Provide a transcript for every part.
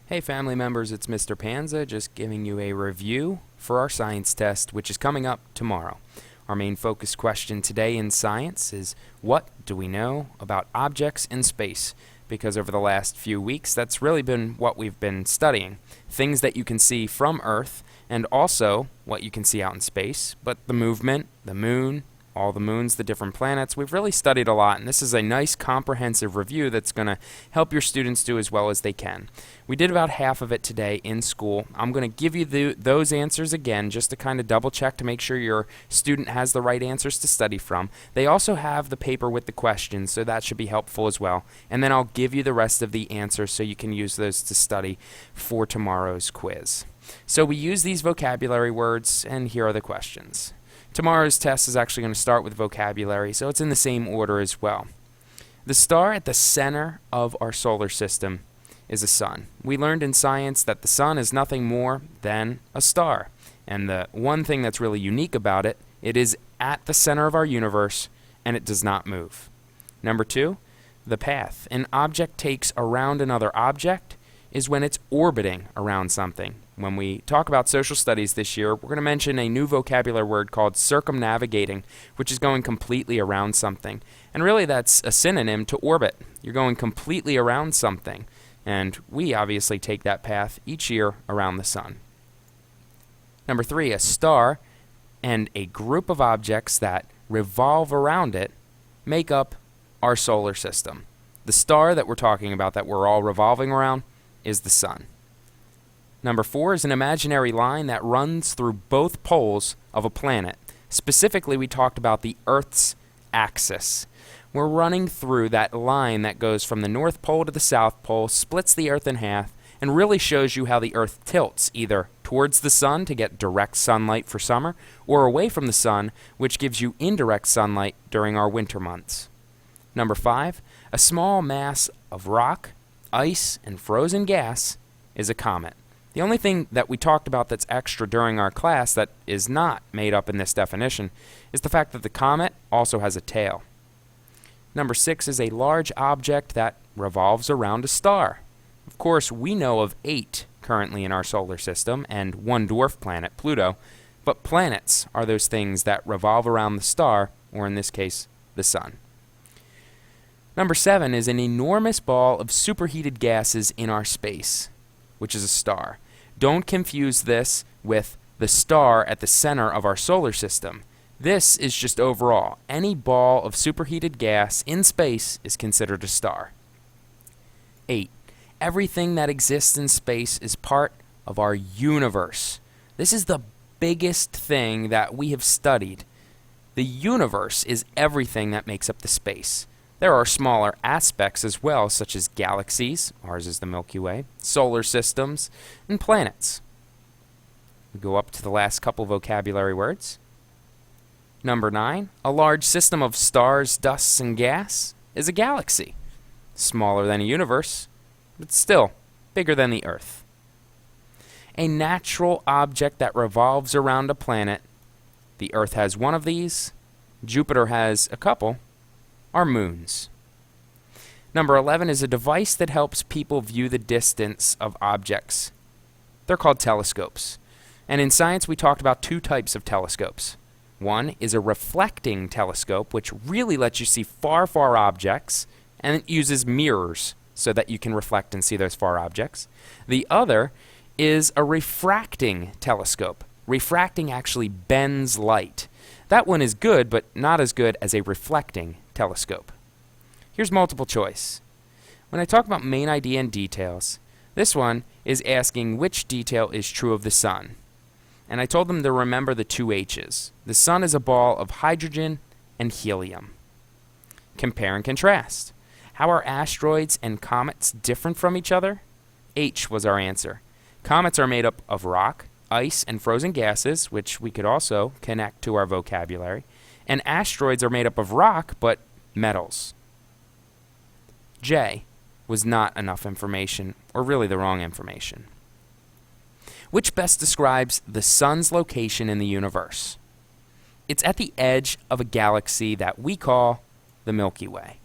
Hey family members, it's Mr. Panza just giving you a review for our science test, which is coming up tomorrow. Our main focus question today in science is, what do we know about objects in space? Because over the last few weeks, that's really been what we've been studying. Things that you can see from Earth, and also what you can see out in space, but the movement, the moon, all the moons, the different planets. We've really studied a lot, and this is a nice comprehensive review that's going to help your students do as well as they can. We did about half of it today in school. I'm going to give you those answers again just to kind of double check to make sure your student has the right answers to study from. They also have the paper with the questions, so that should be helpful as well. And then I'll give you the rest of the answers so you can use those to study for tomorrow's quiz. So we use these vocabulary words, and here are the questions. Tomorrow's test is actually going to start with vocabulary, so it's in the same order as well. The star at the center of our solar system is the sun. We learned in science that the sun is nothing more than a star. And the one thing that's really unique about it, it is at the center of our universe, and it does not move. Number 2, the path an object takes around another object is when it's orbiting around something. When we talk about social studies this year, we're going to mention a new vocabulary word called circumnavigating, which is going completely around something. And really that's a synonym to orbit. You're going completely around something. And we obviously take that path each year around the sun. Number 3, a star and a group of objects that revolve around it make up our solar system. The star that we're talking about that we're all revolving around is the sun. Number 4 is an imaginary line that runs through both poles of a planet. Specifically, we talked about the Earth's axis. We're running through that line that goes from the North Pole to the South Pole, splits the Earth in half, and really shows you how the Earth tilts, either towards the sun to get direct sunlight for summer, or away from the sun, which gives you indirect sunlight during our winter months. Number 5, a small mass of rock, ice, and frozen gas is a comet. The only thing that we talked about that's extra during our class that is not made up in this definition is the fact that the comet also has a tail. Number 6 is a large object that revolves around a star. Of course, we know of 8 currently in our solar system and one dwarf planet, Pluto, but planets are those things that revolve around the star, or in this case, the sun. Number 7 is an enormous ball of superheated gases in our space, which is a star. Don't confuse this with the star at the center of our solar system. This is just overall. Any ball of superheated gas in space is considered a star. 8. Everything that exists in space is part of our universe. This is the biggest thing that we have studied. The universe is everything that makes up the space. There are smaller aspects as well, such as galaxies, ours is the Milky Way, solar systems, and planets. We go up to the last couple vocabulary words. Number 9, a large system of stars, dusts, and gas is a galaxy. Smaller than a universe, but still bigger than the Earth. A natural object that revolves around a planet. The Earth has one of these. Jupiter has a couple. Are moons. Number 11 is a device that helps people view the distance of objects. They're called telescopes. And in science, we talked about 2 types of telescopes. One is a reflecting telescope, which really lets you see far, far objects, and it uses mirrors so that you can reflect and see those far objects. The other is a refracting telescope. Refracting actually bends light. That one is good, but not as good as a reflecting telescope. Here's multiple choice. When I talk about main idea and details, this one is asking which detail is true of the sun. And I told them to remember the 2 H's. The sun is a ball of hydrogen and helium. Compare and contrast. How are asteroids and comets different from each other? H was our answer. Comets are made up of rock, ice, and frozen gases, which we could also connect to our vocabulary. And asteroids are made up of rock, but metals. J was not enough information, or really the wrong information. Which best describes the sun's location in the universe? It's at the edge of a galaxy that we call the Milky Way.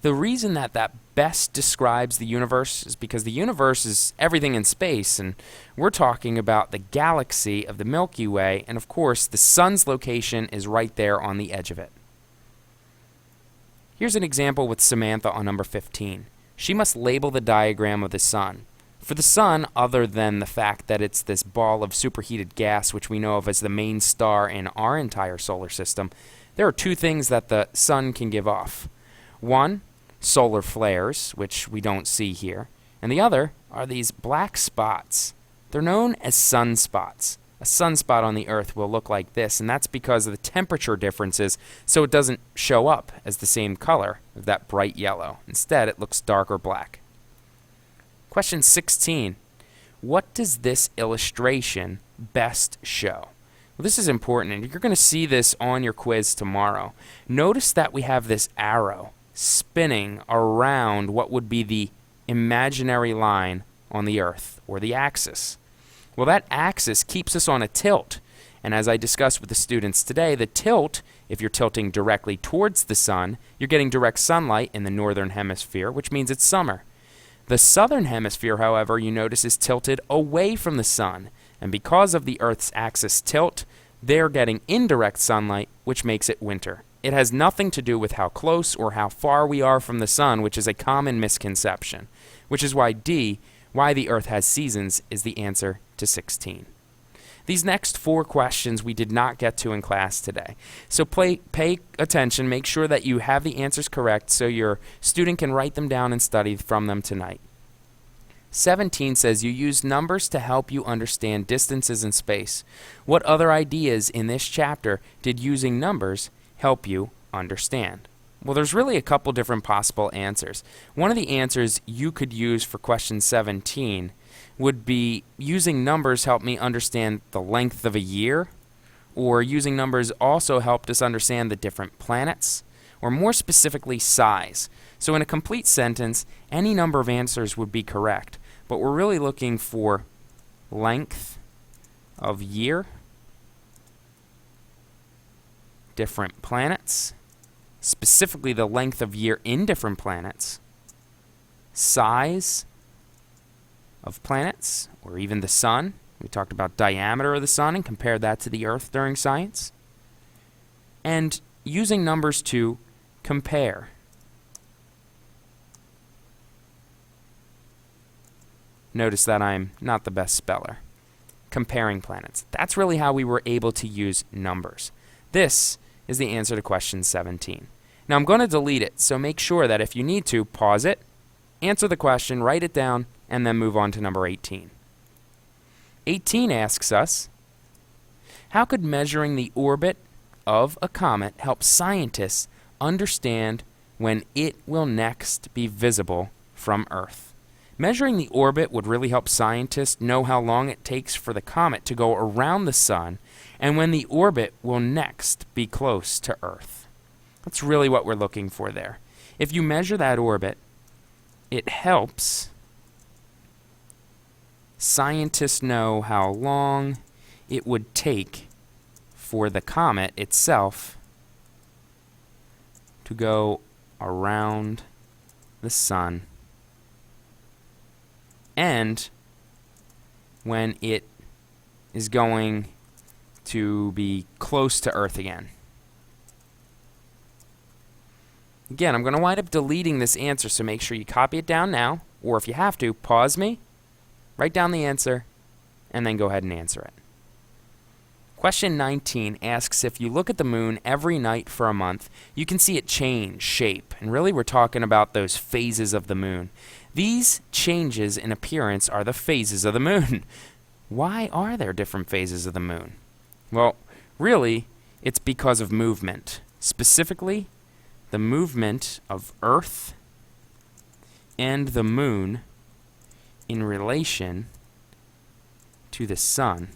The reason that best describes the universe is because the universe is everything in space, and we're talking about the galaxy of the Milky Way, and of course, the sun's location is right there on the edge of it. Here's an example with Samantha on number 15. She must label the diagram of the sun. For the sun, other than the fact that it's this ball of superheated gas which we know of as the main star in our entire solar system, there are two things that the sun can give off. One, solar flares, which we don't see here, and the other are these black spots. They're known as sunspots. A sunspot on the Earth will look like this, and that's because of the temperature differences, so it doesn't show up as the same color of that bright yellow. Instead, it looks darker black. Question 16. What does this illustration best show? Well, this is important, and you're going to see this on your quiz tomorrow. Notice that we have this arrow spinning around what would be the imaginary line on the Earth, or the axis. Well, that axis keeps us on a tilt, and as I discussed with the students today, the tilt, if you're tilting directly towards the sun, you're getting direct sunlight in the northern hemisphere, which means it's summer. The southern hemisphere, however, you notice is tilted away from the sun, and because of the Earth's axis tilt, they're getting indirect sunlight, which makes it winter. It has nothing to do with how close or how far we are from the sun, which is a common misconception, which is why D, why the Earth has seasons, is the answer to 16. These next 4 questions we did not get to in class today. So pay attention, make sure that you have the answers correct so your student can write them down and study from them tonight. 17 says you use numbers to help you understand distances in space. What other ideas in this chapter did using numbers help you understand? Well, there's really a couple different possible answers. One of the answers you could use for question 17 would be using numbers helped me understand the length of a year, or using numbers also helped us understand the different planets, or more specifically, size. So in a complete sentence, any number of answers would be correct, but we're really looking for length of year, different planets, specifically the length of year in different planets, size of planets, or even the sun. We talked about diameter of the sun and compared that to the Earth during science. And using numbers to compare. Notice that I'm not the best speller. Comparing planets. That's really how we were able to use numbers. This is the answer to question 17. Now I'm going to delete it, so make sure that if you need to, pause it, answer the question, write it down, and then move on to number 18. 18 asks us, how could measuring the orbit of a comet help scientists understand when it will next be visible from Earth? Measuring the orbit would really help scientists know how long it takes for the comet to go around the sun and when the orbit will next be close to Earth. That's really what we're looking for there. If you measure that orbit, it helps scientists know how long it would take for the comet itself to go around the sun and when it is going to be close to Earth again. Again, I'm going to wind up deleting this answer, so make sure you copy it down now, or if you have to, pause me, write down the answer, and then go ahead and answer it. Question 19 asks if you look at the moon every night for a month, you can see it change shape. And really we're talking about those phases of the moon. These changes in appearance are the phases of the moon. Why are there different phases of the moon? Well, really, it's because of movement. Specifically, the movement of Earth and the moon in relation to the sun.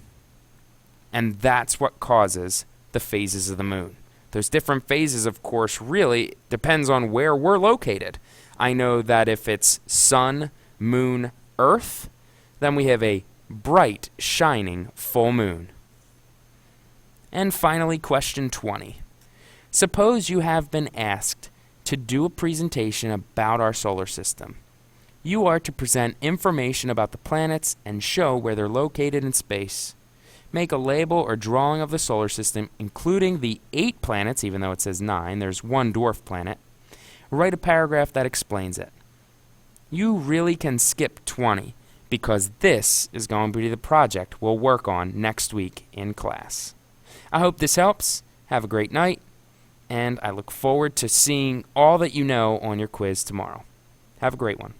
And that's what causes the phases of the moon. Those different phases, of course, really depends on where we're located. I know that if it's sun, moon, Earth, then we have a bright, shining full moon. And finally, question 20. Suppose you have been asked to do a presentation about our solar system. You are to present information about the planets and show where they're located in space. Make a label or drawing of the solar system, including the 8 planets, even though it says 9, there's 1 dwarf planet. Write a paragraph that explains it. You really can skip 20, because this is going to be the project we'll work on next week in class. I hope this helps. Have a great night, and I look forward to seeing all that you know on your quiz tomorrow. Have a great one.